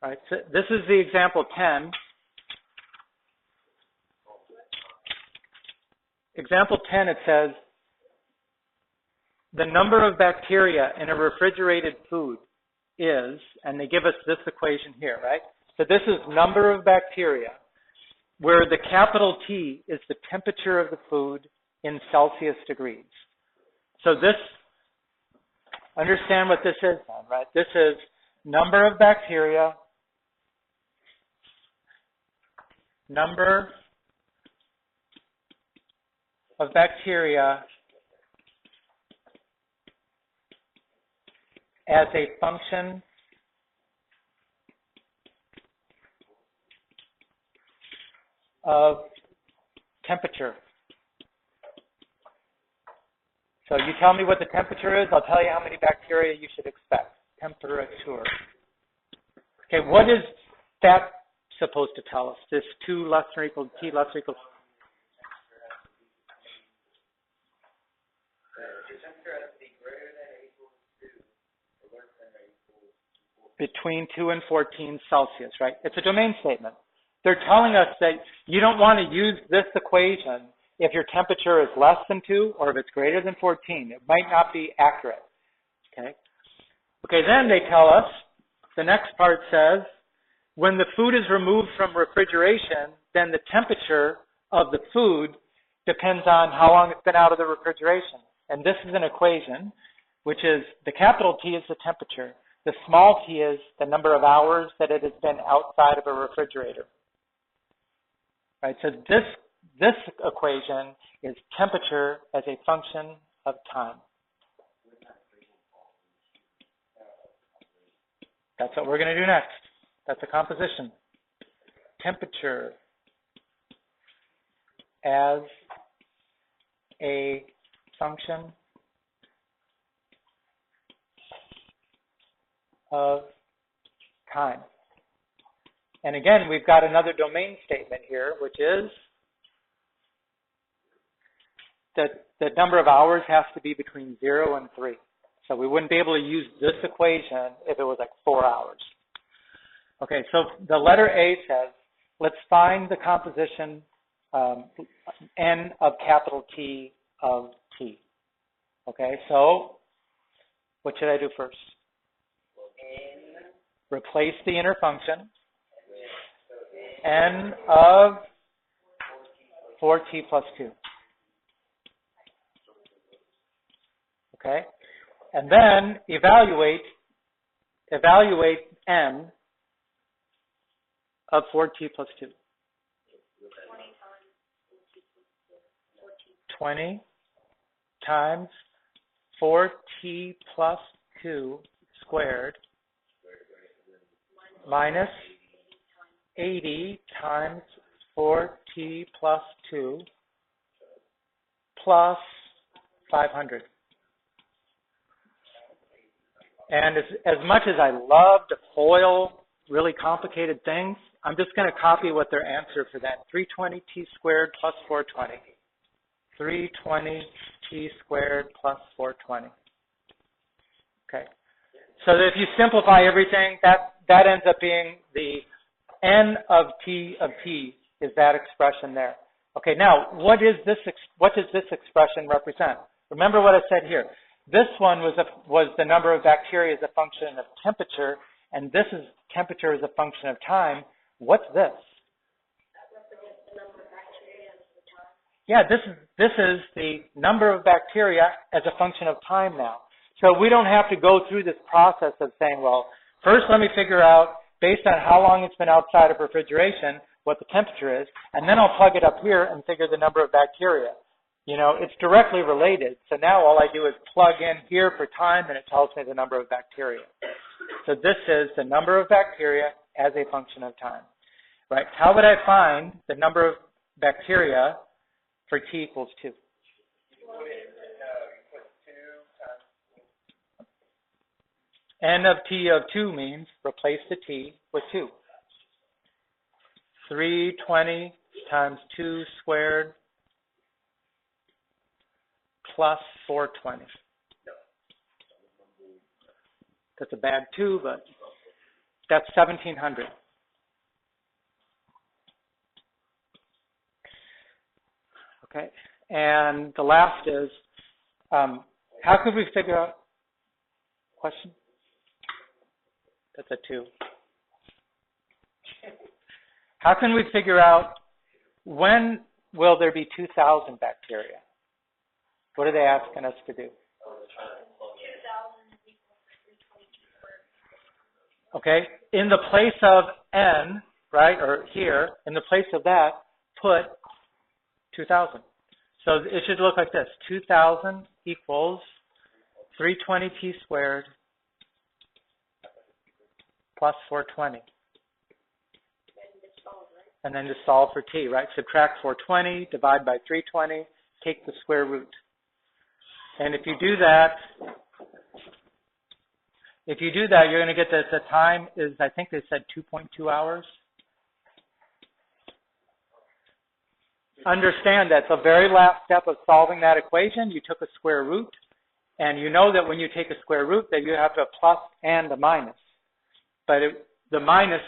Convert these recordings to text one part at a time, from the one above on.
All right, so this is the example 10. Example 10, it says, the number of bacteria in a refrigerated food is, and they give us this equation here, right? So this is number of bacteria, where the capital T is the temperature of the food in Celsius degrees. So this, understand what this is then, right? This is number of bacteria, number of bacteria as a function of temperature. So you tell me what the temperature is, I'll tell you how many bacteria you should expect. Temperature. Okay, what is that supposed to tell us? This 2 less than or equal to T less or equal to between 2 and 14 Celsius, right? It's a domain statement. They're telling us that you don't want to use this equation if your temperature is less than 2 or if it's greater than 14. It might not be accurate, okay? Okay, then they tell us, the next part says, when the food is removed from refrigeration, then the temperature of the food depends on how long it's been out of the refrigeration. And this is an equation, which is the capital T is the temperature. The small t is the number of hours that it has been outside of a refrigerator. Right, so this equation is temperature as a function of time. That's what we're going to do next. That's a composition. Temperature as a function of time. And again, we've got another domain statement here, which is that the number of hours has to be between 0 and 3. So we wouldn't be able to use this equation if it was like 4 hours. Okay, so the letter A says, let's find the composition N of capital T of T. Okay, so what should I do first? Replace the inner function, N of 4t plus 2. Okay? And then evaluate N of 4t plus 2. 20 times 4t plus 2 squared minus 80 times 4t plus 2 plus 500. And as much as I love to FOIL really complicated things, I'm just going to copy what their answer for that. 320t squared plus 420. 320t squared plus 420. Okay. So that if you simplify everything, that ends up being the N of t is that expression there. Okay, now what does this expression represent? Remember what I said here. This one was the number of bacteria as a function of temperature, and this is temperature as a function of time. What's this? That represents the number of bacteria as the time. Yeah, this is the number of bacteria as a function of time now. So we don't have to go through this process of saying, well, first let me figure out, based on how long it's been outside of refrigeration, what the temperature is, and then I'll plug it up here and figure the number of bacteria. You know, it's directly related. So now all I do is plug in here for time, and it tells me the number of bacteria. So this is the number of bacteria as a function of time. Right? How would I find the number of bacteria for t equals 2? N of t of 2 means replace the t with 2. 320 times 2 squared plus 420. That's a bad 2, but That's 1,700. Okay, and the last is, how could we figure out, question? That's a 2. How can we figure out when will there be 2,000 bacteria? What are they asking us to do? 2,000 equals 322 squared. Okay, in the place of n, right, or here, in the place of that, put 2,000. So it should look like this. 2,000 equals 320p squared plus 420. And then just solve for t, right? Subtract 420, divide by 320, take the square root. And if you do that, you're going to get that the time is, I think they said 2.2 hours. Understand that the very last step of solving that equation, you took a square root, and you know that when you take a square root that you have a plus and a minus. But the minus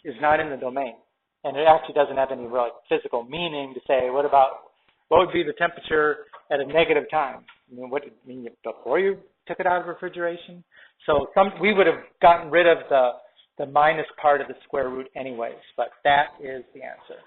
is not in the domain, and it actually doesn't have any real physical meaning to say, what would be the temperature at a negative time? I mean, what did it mean before you took it out of refrigeration? So we would have gotten rid of the minus part of the square root anyways, but that is the answer.